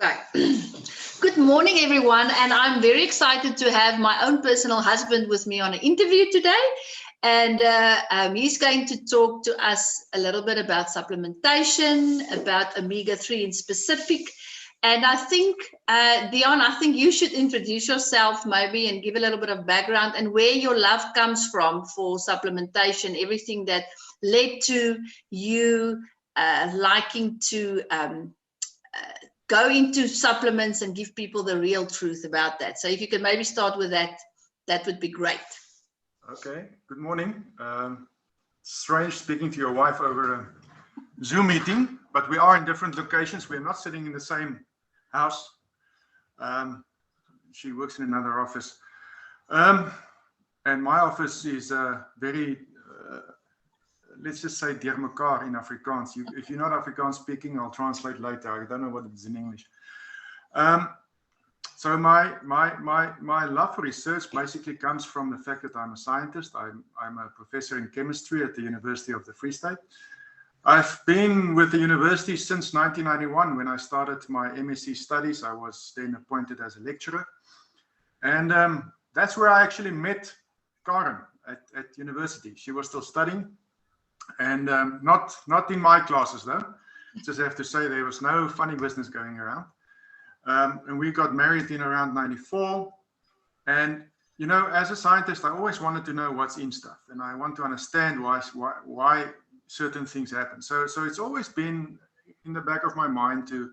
Okay. Good morning, everyone. And I'm very excited to have my own personal husband with me on an interview today. And he's going to talk to us a little bit about supplementation, about omega-3 in specific. And I think, Dion, I think you should introduce yourself maybe and give a little bit of background and where your love comes from for supplementation, everything that led to you liking to go into supplements and give people the real truth about that. So if you could maybe start with that, that would be great. Okay, good morning. Strange speaking to your wife over a Zoom meeting, but we are in different locations. We're not sitting in the same house. She works in another office. And my office is very, let's just say, dear mekaar in Afrikaans. If you're not Afrikaans speaking, I'll translate later. I don't know what it is in English. So my love for research basically comes from the fact that I'm a scientist. I'm a professor in chemistry at the University of the Free State. I've been with the university since 1991 when I started my MSc studies. I was then appointed as a lecturer. And that's where I actually met Karen at university. She was still studying. And not in my classes though. Just have to say there was no funny business going around. And we got married in around 94. And you know, as a scientist, I always wanted to know what's in stuff, and I want to understand why certain things happen. So it's always been in the back of my mind to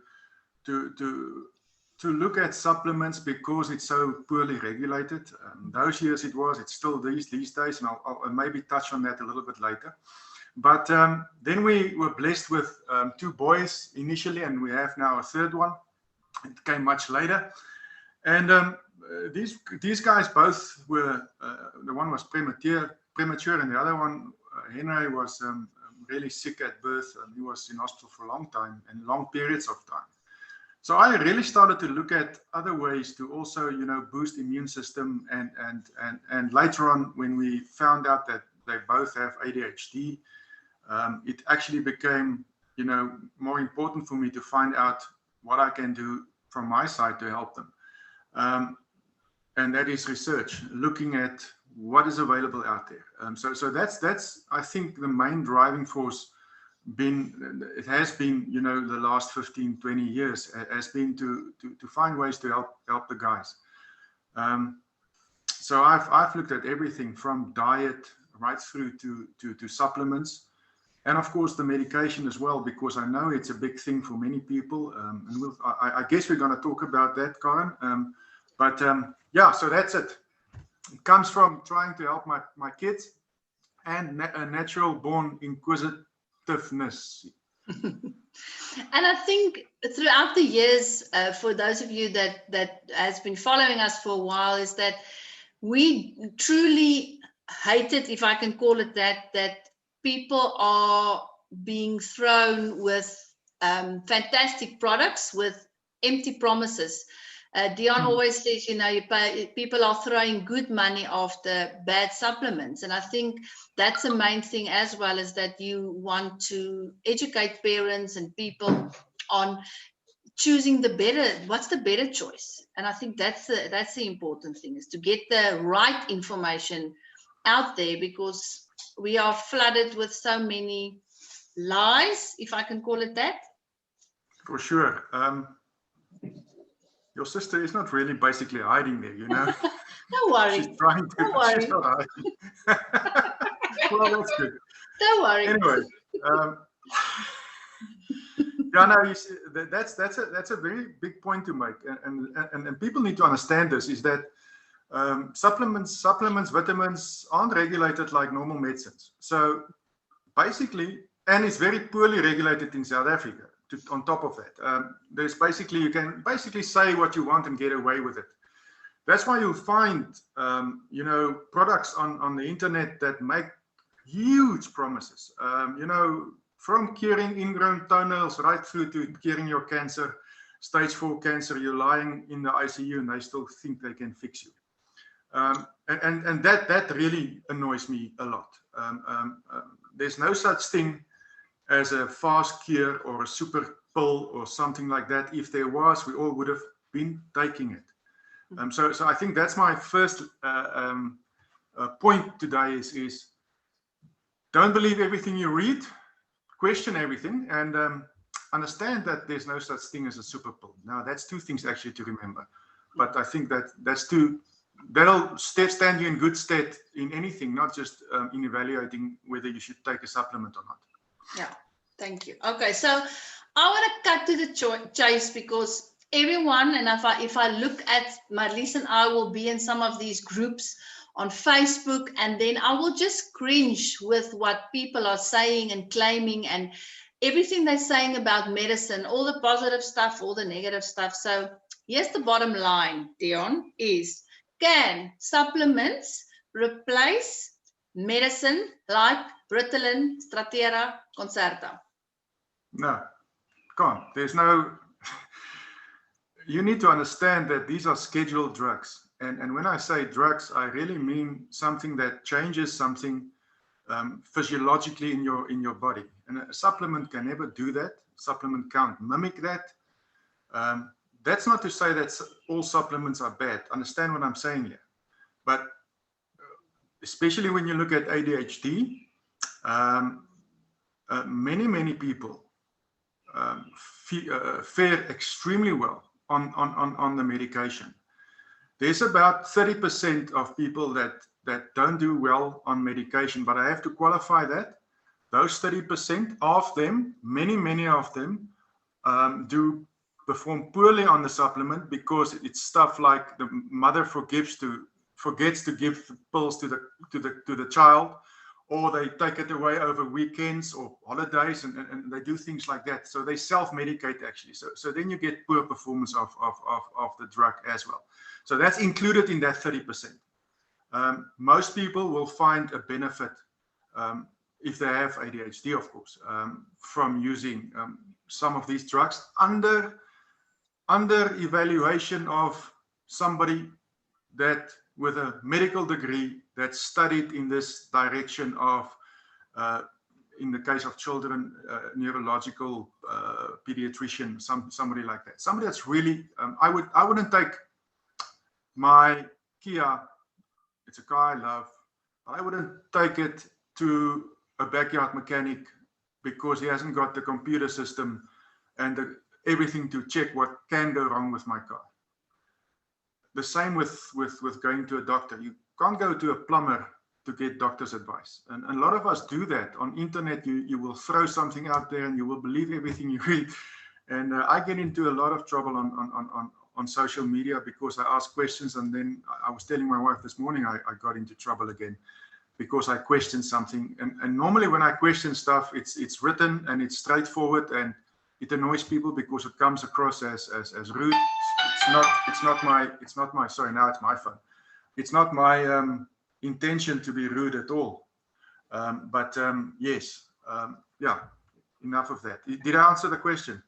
look at supplements because it's so poorly regulated. Those years it's still these days, and I'll maybe touch on that a little bit later. But then we were blessed with 2 boys initially, and we have now a third one. It came much later. And these guys both were, the one was premature, and the other one, Henry, was really sick at birth, and he was in hospital for a long time and long periods of time. So I really started to look at other ways to also, you know, boost immune system. And later on, when we found out that they both have ADHD, it actually became, you know, more important for me to find out what I can do from my side to help them. And that is research, looking at what is available out there. So that's I think the main driving force has been, you know, the last 15, 20 years has been to find ways to help the guys. So I've looked at everything from diet right through to supplements. And of course, the medication as well, because I know it's a big thing for many people. And I guess we're going to talk about that, Karen. Yeah, so that's it. It comes from trying to help my kids and a natural born inquisitiveness. And I think throughout the years, for those of you that has been following us for a while, is that we truly hated, if I can call it that people are being thrown with fantastic products with empty promises. Dion always says, you know, people are throwing good money after bad supplements. And I think that's the main thing as well, is that you want to educate parents and people on choosing what's the better choice. And I think that's the important thing, is to get the right information out there, because we are flooded with so many lies, if I can call it that. For sure. Your sister is not really basically hiding there, you know. Don't worry. She's trying to. Don't worry. She's not hiding. Well, that's good. Don't worry. Anyway, yeah, no, you see, that's a very big point to make, and people need to understand this, is that supplements, vitamins aren't regulated like normal medicines. So basically, and it's very poorly regulated in South Africa. On top of that, there's basically, you can basically say what you want and get away with it. That's why you'll find, you know, products on the internet that make huge promises, you know, from curing ingrown toenails right through to curing your cancer, stage 4 cancer. You're lying in the ICU and they still think they can fix you. And that really annoys me a lot. There's no such thing as a fast cure or a super pill or something like that. If there was, we all would have been taking it. So I think that's my first point today is don't believe everything you read, question everything, and understand that there's no such thing as a super pill. Now, that's two things actually to remember. But I think that'll stand you in good stead in anything, not just in evaluating whether you should take a supplement or not. Yeah, thank you. Okay, so I want to cut to the chase, because everyone, and if I look at Marlies and I will be in some of these groups on Facebook, and then I will just cringe with what people are saying and claiming, and everything they're saying about medicine, all the positive stuff, all the negative stuff. So here's the bottom line, Dion, is can supplements replace medicine like Ritalin, Strattera, Concerta? No, can't. There's no... You need to understand that these are scheduled drugs. And when I say drugs, I really mean something that changes something physiologically in your body. And a supplement can never do that. Supplement can't mimic that. That's not to say that all supplements are bad. Understand what I'm saying here. But especially when you look at ADHD, many people fare extremely well on the medication. There's about 30% of people that don't do well on medication, but I have to qualify that. Those 30% of them, many of them, do perform poorly on the supplement because it's stuff like the mother forgets to give pills to the child, or they take it away over weekends or holidays, and they do things like that. So they self-medicate actually. So then you get poor performance of the drug as well. So that's included in that 30%. Most people will find a benefit, if they have ADHD, of course, from using some of these drugs under evaluation of somebody that with a medical degree that studied in this direction of, in the case of children, neurological pediatrician, somebody like that. Somebody that's really, I wouldn't take my Kia, it's a car I love, but I wouldn't take it to a backyard mechanic because he hasn't got the computer system and everything to check what can go wrong with my car. The same with going to a doctor. You can't go to a plumber to get doctor's advice. And a lot of us do that. On internet, you will throw something out there and you will believe everything you read. And I get into a lot of trouble on social media because I ask questions, and then I was telling my wife this morning I got into trouble again because I questioned something. And normally when I question stuff, it's written and it's straightforward, and it annoys people because it comes across as rude. It's not my sorry, now it's my phone. It's not my intention to be rude at all. Yes, yeah, enough of that. Did I answer the question?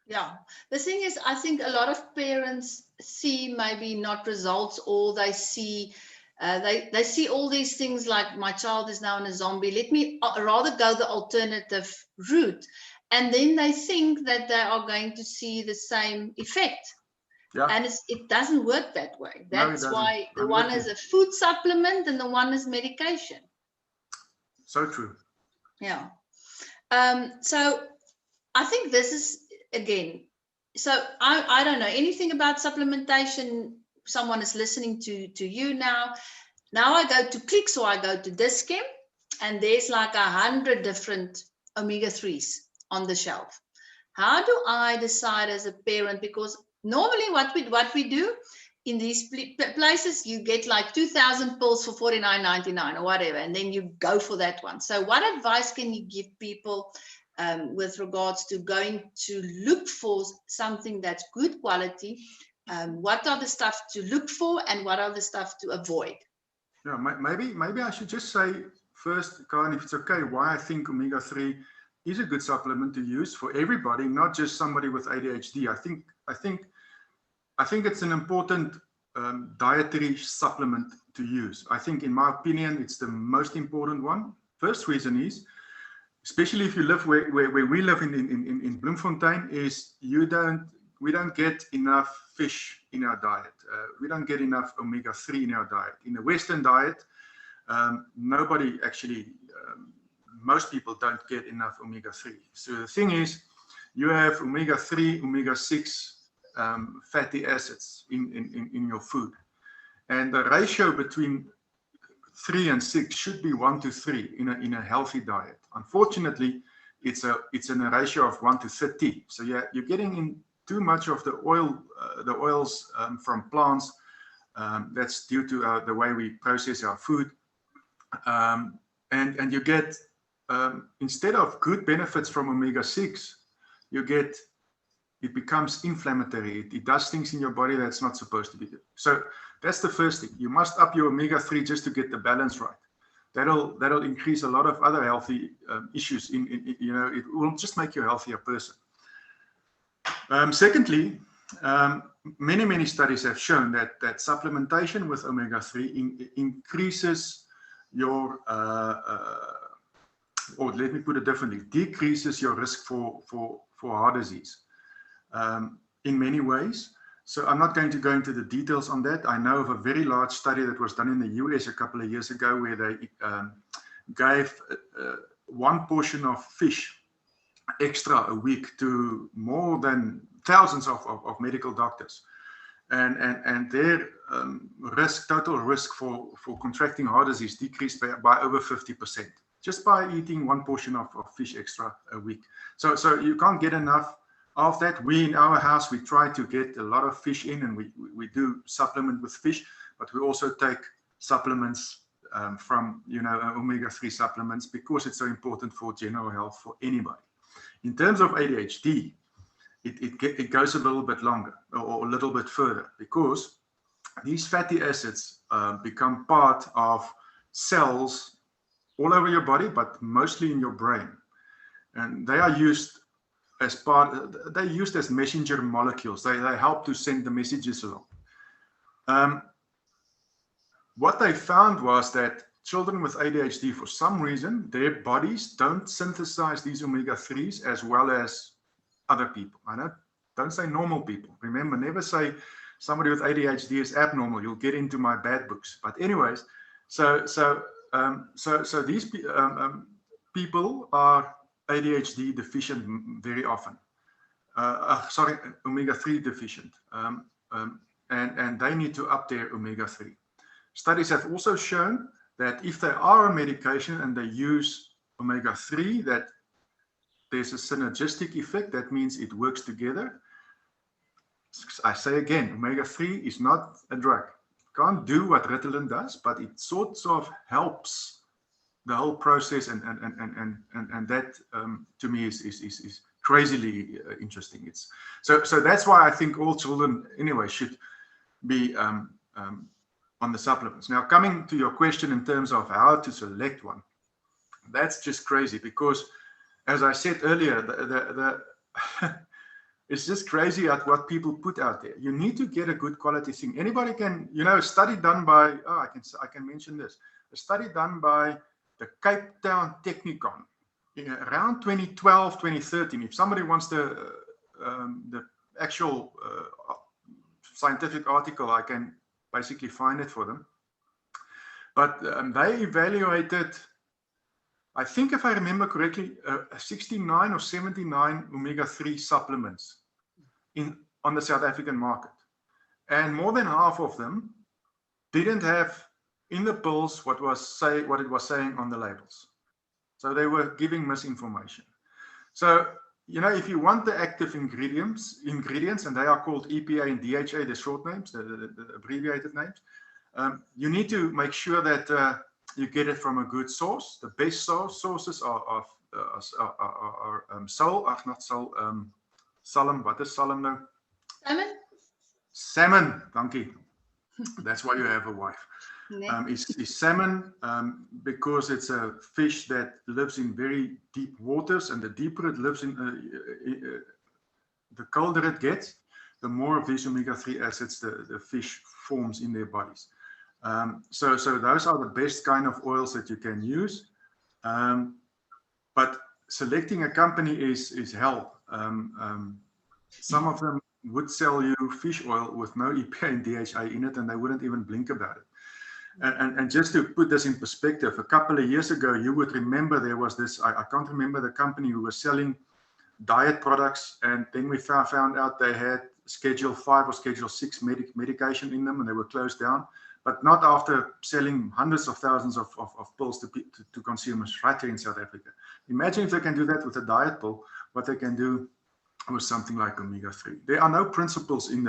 Yeah, the thing is, I think a lot of parents see maybe not results, or they see they see all these things like my child is now in a zombie. Let me rather go the alternative route, and then they think that they are going to see the same effect. Yeah. And it doesn't work that way. That's why the one is a food supplement and the one is medication. So true. Yeah. So I think this is, again, so I don't know anything about supplementation. Someone is listening to you now. Now I go to Clicks or I go to Dischem, and there's like 100 different omega-3s on the shelf. How do I decide as a parent? Because normally what we do in these places, you get like 2,000 pills for $49.99 or whatever, and then you go for that one. So what advice can you give people with regards to going to look for something that's good quality? What are the stuff to look for and what are the stuff to avoid? Yeah, maybe I should just say first, Karen, if it's okay, why I think omega-3 is a good supplement to use for everybody, not just somebody with ADHD. I think it's an important dietary supplement to use. I think, in my opinion, it's the most important one. First reason is especially if you live where we live in Bloemfontein, is we don't get enough fish in our diet. We don't get enough omega-3 in our diet. In the Western diet, nobody actually, most people don't get enough omega-3. So the thing is, you have omega-3, omega-6 fatty acids in your food. And the ratio between 3 and 6 should be 1 to 3 in a healthy diet. Unfortunately, it's in a ratio of 1 to 30. So you're getting in too much of the oils from plants. That's due to the way we process our food. And you get, instead of good benefits from omega-6, it becomes inflammatory. It does things in your body that's not supposed to be good. So that's the first thing. You must up your omega-3 just to get the balance right. That'll increase a lot of other healthy issues. It will just make you a healthier person. Secondly, many studies have shown that supplementation with omega-3 increases your, or let me put it differently, decreases your risk for heart disease in many ways. So I'm not going to go into the details on that. I know of a very large study that was done in the US a couple of years ago where they gave one portion of fish extra a week to more than thousands of medical doctors. And their total risk for contracting heart disease decreased by over 50%, just by eating one portion of fish extra a week. So you can't get enough of that. We in our house, we try to get a lot of fish in, and we do supplement with fish, but we also take supplements from omega-3 supplements because it's so important for general health for anybody. In terms of ADHD, it goes a little bit longer or a little bit further, because these fatty acids become part of cells all over your body, but mostly in your brain. And they are used they're used as messenger molecules. They help to send the messages along. What they found was that children with ADHD, for some reason, their bodies don't synthesize these omega-3s as well as other people. Don't say normal people. Remember, never say somebody with ADHD is abnormal. You'll get into my bad books. But anyways, so these people are ADHD deficient very often. Omega-3 deficient. And they need to up their omega-3. Studies have also shown that if they are on medication and they use omega-3, that there's a synergistic effect. That means it works together. I say again, omega-3 is not a drug. Can't do what Ritalin does, but it sort of helps the whole process, and that to me is crazily interesting. So that's why I think all children anyway should be on the supplements. Now, coming to your question in terms of how to select one, that's just crazy, because as I said earlier, it's just crazy at what people put out there. You need to get a good quality thing. Anybody can, a study done by, I can mention this, a study done by the Cape Town Technikon around 2012, 2013. If somebody wants the actual scientific article, I can basically find it for them. But they evaluated, I think if I remember correctly, 69 or 79 omega-3 supplements on the South African market. And more than half of them didn't have in the pills what it was saying on the labels. So they were giving misinformation. So, if you want the active ingredients, and they are called EPA and DHA, the short names, the abbreviated names, you need to make sure that you get it from a good source. The best sources are salmon. What is salmon now? Salmon. Salmon, dankie. That's why you have a wife. Is salmon, because it's a fish that lives in very deep waters, and the deeper it lives in, the colder it gets, the more of these omega-3 acids the fish forms in their bodies. So those are the best kind of oils that you can use. But selecting a company is hell. Some of them would sell you fish oil with no EPA and DHA in it, and they wouldn't even blink about it. And just to put this in perspective, a couple of years ago, you would remember there was this, I can't remember the company who was selling diet products, and then we found out they had Schedule 5 or Schedule 6 medication in them, and they were closed down, but not after selling hundreds of thousands of pills to consumers right here in South Africa. Imagine if they can do that with a diet pill, what they can do with something like omega-3. There are no principles in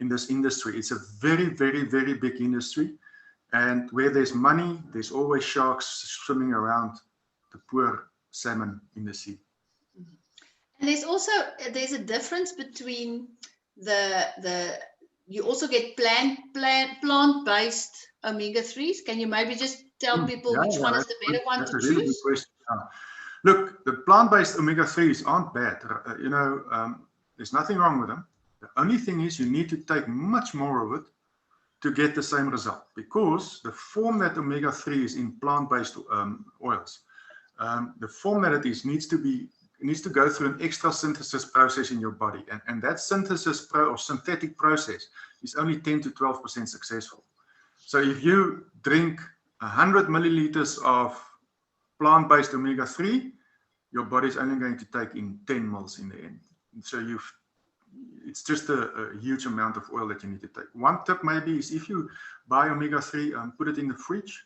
this industry. It's a very, very, very big industry, and where there's money, there's always sharks swimming around the poor salmon in the sea. And there's a difference between you also get plant-based omega-3s. Can you maybe just tell people which one is the better one to choose? Really good question. Look, the plant-based omega-3s aren't bad. There's nothing wrong with them. The only thing is you need to take much more of it to get the same result, because the form that omega-3 is in plant-based oils, the form that it is needs to go through an extra synthesis process in your body, and that synthesis or synthetic process is only 10 to 12% successful. So if you drink 100 milliliters of plant-based omega-3, your body is only going to take in 10 mils in the end. So it's just a huge amount of oil that you need to take. One tip maybe is, if you buy omega-3, put it in the fridge.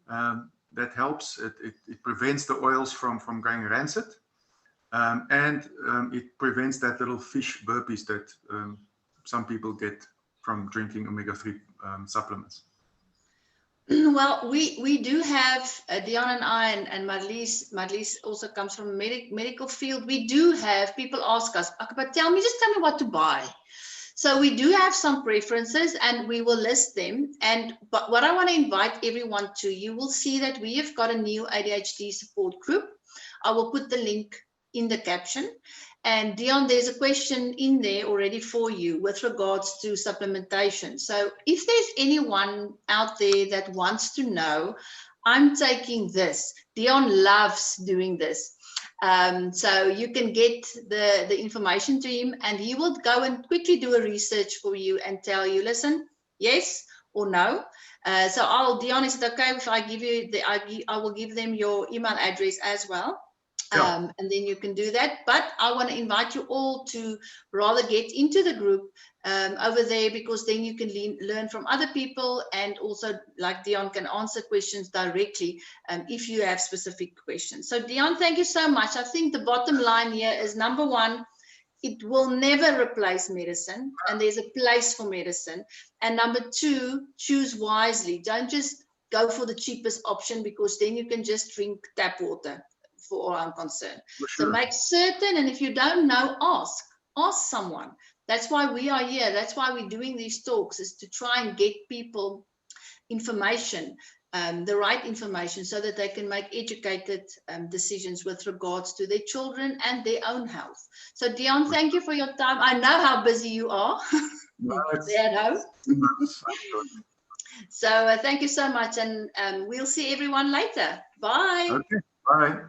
That helps. It prevents the oils from going rancid, and it prevents that little fish burpees that some people get from drinking omega-3 supplements. Well, we do have, Dion and I, and Marlies also comes from medical field. We do have people ask us, but just tell me what to buy. So we do have some preferences, and we will list them. But what I want to invite everyone to, you will see that we have got a new ADHD support group. I will put the link in the caption. And Dion, there's a question in there already for you with regards to supplementation. So if there's anyone out there that wants to know, I'm taking this. Dion loves doing this. So you can get the information to him, and he will go and quickly do a research for you and tell you, listen, yes or no. Dion, is it okay if I give you I will give them your email address as well? Yeah. And then you can do that. But I want to invite you all to rather get into the group over there, because then you can learn from other people, and also, like Dion, can answer questions directly if you have specific questions. So Dion, thank you so much. I think the bottom line here is, number one, it will never replace medicine, and there's a place for medicine. And number two, choose wisely. Don't just go for the cheapest option, because then you can just drink tap water, for all I'm concerned. Sure. So make certain, and if you don't know, ask someone. That's why we are here. That's why we're doing these talks, is to try and get people information, the right information, so that they can make educated decisions with regards to their children and their own health. So Dion, thank you for your time. I know how busy you are. There at home. So thank you so much, and we'll see everyone later. Bye. Okay, bye.